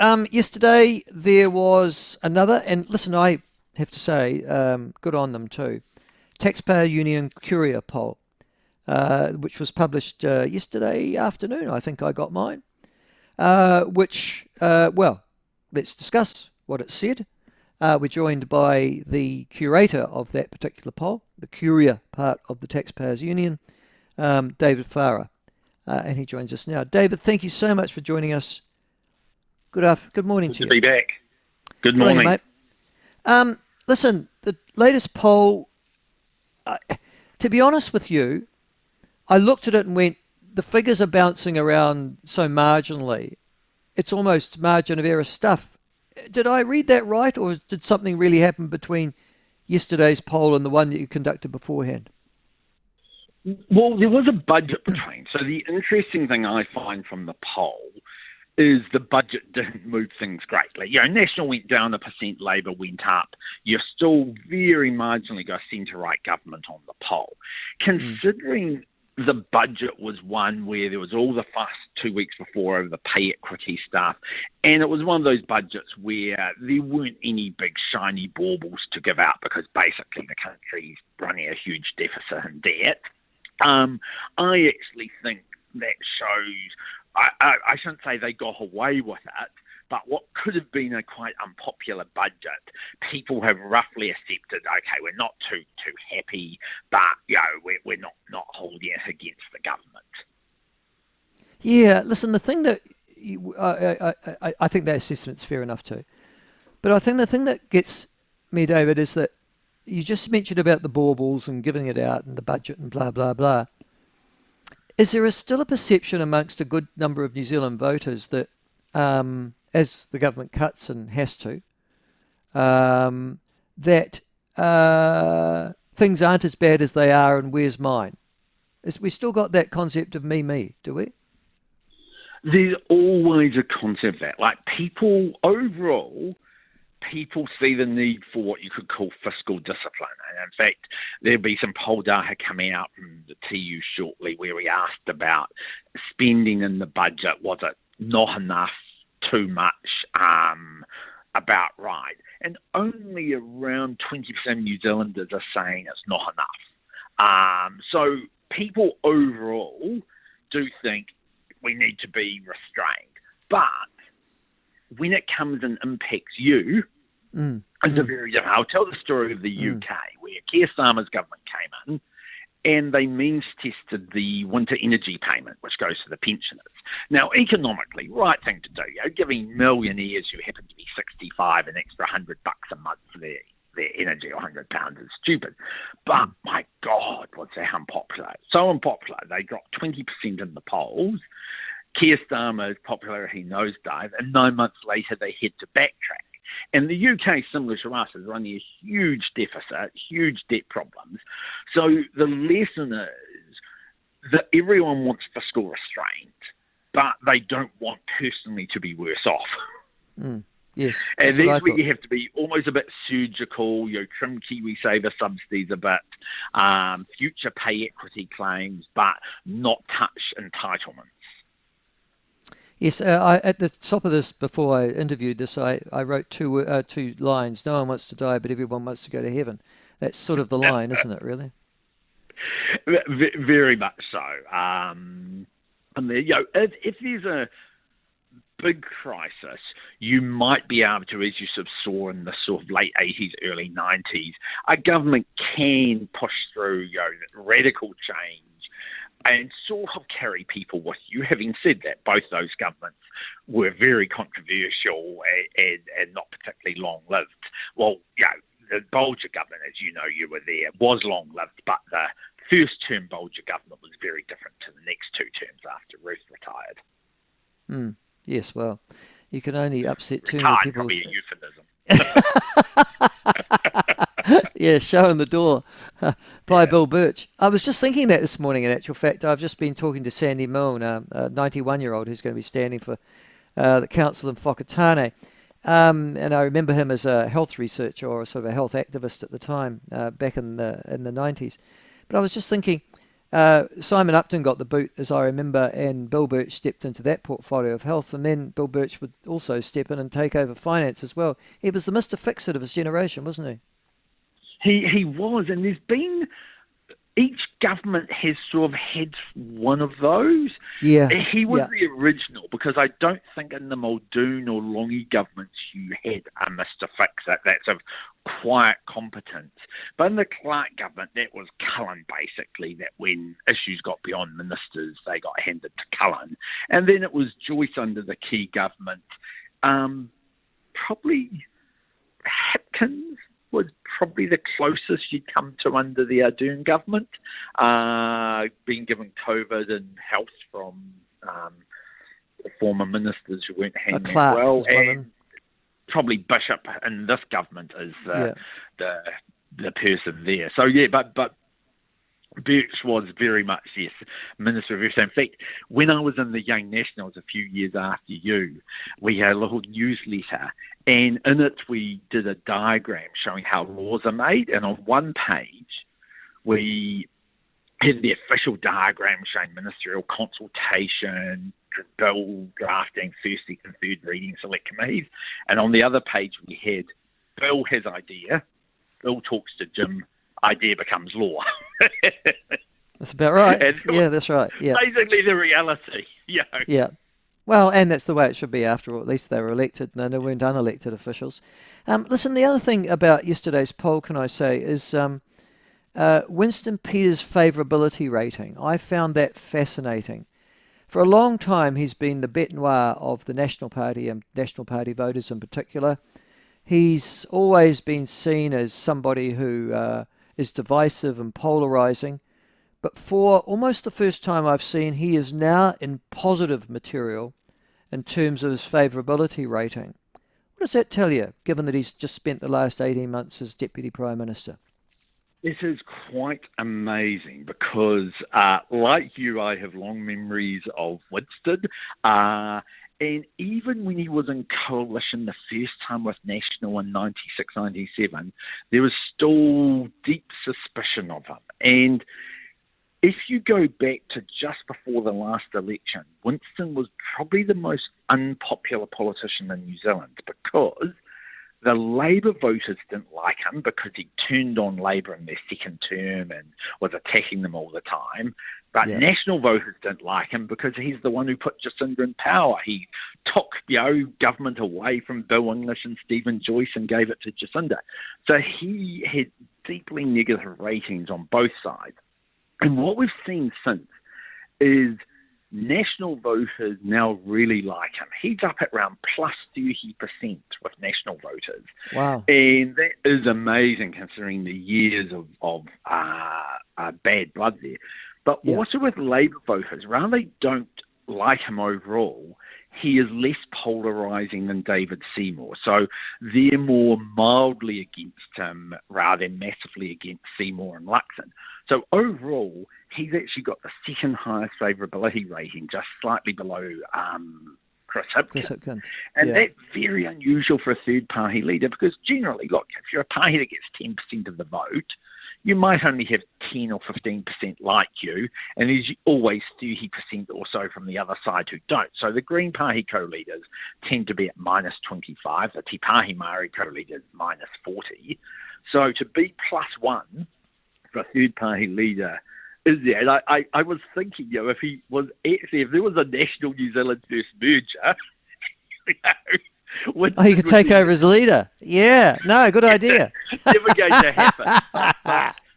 Yesterday there was another, and listen, I have to say, good on them too. Taxpayer Union-Curia Poll, which was published yesterday afternoon. I think I got mine. Well, let's discuss what it said. We're joined by the curator of that particular poll, the Curia part of the Taxpayers Union, David Farrar, and he joins us now. David, thank you so much for joining us. Good morning Good to to you. be back. Good Good on you, morning. mate. Listen, the latest poll, to be honest with you, I looked at it and went, the figures are bouncing around so marginally. It's almost margin of error stuff. Did I read that right, or did something really happen between yesterday's poll and the one that you conducted beforehand? Well, there was a budget between. So the interesting thing I find from the poll is the budget didn't move things greatly. National went down 1%, Labor went up. You're still very marginally got centre-right government on the poll. Considering the budget was one where there was all the fuss 2 weeks before over the pay equity stuff, and it was one of those budgets where there weren't any big shiny baubles to give out because basically the country's running a huge deficit and debt. I actually think that shows, I shouldn't say they got away with it, but what could have been a quite unpopular budget, people have roughly accepted, okay, we're not too happy, but we're not holding it against the government. Yeah, listen, the thing that I think that assessment's fair enough too. But I think the thing that gets me, David, is that you just mentioned about the baubles and giving it out and the budget and blah, blah, blah. Is there still a perception amongst a good number of New Zealand voters that as the government cuts and has to, that things aren't as bad as they are and where's mine? We still got that concept of me, do we? There's always a concept that, people see the need for what you could call fiscal discipline. And in fact, there'll be some poll data coming out from the TU shortly where we asked about spending in the budget. Was it not enough, too much, about right? And only around 20% of New Zealanders are saying it's not enough. So people overall do think we need to be restrained. But when it comes and impacts you, it's a very different. I'll tell the story of the UK, where Keir Starmer's government came in and they means tested the winter energy payment, which goes to the pensioners. Now, economically, right thing to do. Giving millionaires who happen to be 65 an extra $100 a month for their energy, or £100 is stupid. But my God, was that unpopular? So unpopular, they dropped 20% in the polls. Keir Starmer's popularity nosedived, and 9 months later they had to backtrack. And the UK, similar to us, is running a huge deficit, huge debt problems. So the lesson is that everyone wants fiscal restraint, but they don't want personally to be worse off. Yes. And that's where you have to be almost a bit surgical, trim KiwiSaver subsidies a bit, future pay equity claims, but not touch entitlements. Yes, at the top of this, before I interviewed this, I wrote two lines. No one wants to die, but everyone wants to go to heaven. That's sort of the line, isn't it, really? Very much so. And if there's a big crisis, you might be able to, as you sort of saw in the sort of late 80s, early 90s, a government can push through radical change and sort of carry people with you. Having said that, both those governments were very controversial and not particularly long-lived. Well, the Bolger government, as you know, you were there, was long-lived, but the first-term Bolger government was very different to the next two terms after Ruth retired. Yes, well, you can only upset too many people. Probably a euphemism. Yeah, showing the door by Bill Birch. I was just thinking that this morning, in actual fact. I've just been talking to Sandy Milne, a 91-year-old who's going to be standing for the council in Whakatane. And I remember him as a health researcher or sort of a health activist at the time, back in the 90s. But I was just thinking, Simon Upton got the boot, as I remember, and Bill Birch stepped into that portfolio of health, and then Bill Birch would also step in and take over finance as well. He was the Mr. Fixit of his generation, wasn't he? He was, and there's been each government has sort of had one of those. Yeah. He was the original, because I don't think in the Muldoon or Longy governments you had a Mr. Fixit that's of quiet competence. But in the Clark government, that was Cullen, basically, that when issues got beyond ministers, they got handed to Cullen. And then it was Joyce under the Key government. Probably Hipkins was probably the closest you'd come to under the Ardern government, being given COVID and health from the former ministers who weren't handling it well. And probably Bishop in this government is the person there. So, but Birch was very much, yes, Minister of Everything. In fact, when I was in the Young Nationals a few years after you, we had a little newsletter, and in it we did a diagram showing how laws are made, and on one page we had the official diagram showing ministerial consultation, bill drafting, first, second, third reading, select committees, and on the other page we had Bill has idea, Bill talks to Jim, idea becomes law. That's about right. Yeah, that's right. Yeah. Basically the reality. Yeah. Yeah. Well, and that's the way it should be after all. At least they were elected. No, they weren't unelected officials. Listen, the other thing about yesterday's poll, can I say, is Winston Peters' favourability rating. I found that fascinating. For a long time, he's been the bête noir of the National Party and National Party voters in particular. He's always been seen as somebody who is divisive and polarising. But for almost the first time I've seen, he is now in positive material in terms of his favourability rating. What does that tell you, given that he's just spent the last 18 months as Deputy Prime Minister? This is quite amazing because, like you, I have long memories of Winston. And even when he was in coalition the first time with National in 96, 97, there was still deep suspicion of him. And if you go back to just before the last election, Winston was probably the most unpopular politician in New Zealand because the Labour voters didn't like him because he turned on Labour in their second term and was attacking them all the time. But National voters didn't like him because he's the one who put Jacinda in power. He took, government away from Bill English and Stephen Joyce and gave it to Jacinda. So he had deeply negative ratings on both sides. And what we've seen since is National voters now really like him. He's up at around plus 30% with National voters. Wow. And that is amazing considering the years of bad blood there. But also with Labour voters, rather they don't like him overall, he is less polarising than David Seymour. So they're more mildly against him rather than massively against Seymour and Luxon. So overall, he's actually got the second highest favourability rating, just slightly below Chris Hipkins. And that's very unusual for a third-party leader because generally, look, if you're a party that gets 10% of the vote, you might only have 10 or 15% like you, and there's always 30% or so from the other side who don't. So the Green Party co-leaders tend to be at minus 25, the Te Pahi Māori co-leaders minus 40. So to be plus one for a third-party leader is there. And I was thinking, if he was actually, if there was a National New Zealand First merger, he could take over as leader. Yeah, no, good idea. Never going to happen.